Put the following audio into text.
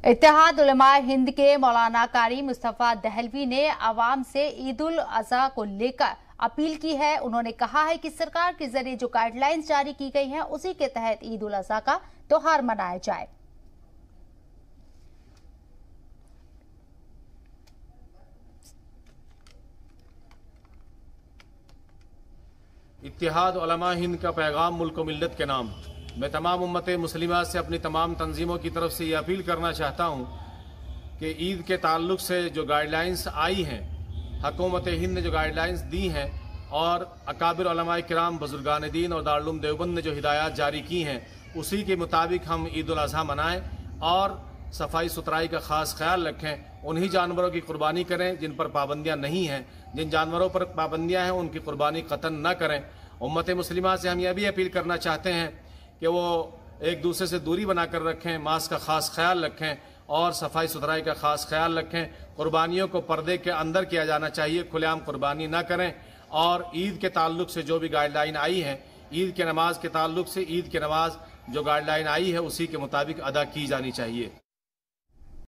इत्तेहाद उलमाए हिंद के मौलाना कारी मुस्तफा दहलवी ने आवाम से ईद उल अजहा को लेकर अपील की है। उन्होंने कहा है कि सरकार के जरिए जो गाइडलाइंस जारी की गई हैं उसी के तहत ईद उल अजहा का त्योहार मनाया जाए। इत्तेहाद उलमा हिंद का पैगाम मुल्क व मिल्लत के नाम मैं तमाम उम्मत मुस्लिमा से अपनी तमाम तंजीमों की तरफ से ये अपील करना चाहता हूँ कि ईद के ताल्लुक से जो गाइडलाइंस आई हैं, हुकूमत हिंद ने जो गाइडलाइंस दी हैं और अकाबिर उलमाए किराम बुजुर्गान दीन और दारुल उलूम देवबंद ने जो हिदायत जारी की हैं उसी के मुताबिक हम ईद उल अजहा मनाएं और सफाई सुथराई का ख़ास ख्याल रखें। उन्हीं जानवरों की कुर्बानी करें जिन पर पाबंदियाँ नहीं हैं। जिन जानवरों पर पाबंदियाँ हैं उनकी कुर्बानी कतन न करें। उम्मत मुस्लिमा से हम यह भी अपील करना चाहते हैं कि वो एक दूसरे से दूरी बनाकर रखें, मास्क का ख़ास ख्याल रखें और सफाई सुथराई का ख़ास ख्याल रखें। कुर्बानियों को पर्दे के अंदर किया जाना चाहिए, खुलेआम कुर्बानी ना करें। और ईद के ताल्लुक से जो भी गाइडलाइन आई है, ईद के नमाज के ताल्लुक से ईद की नमाज जो गाइडलाइन आई है उसी के मुताबिक अदा की जानी चाहिए।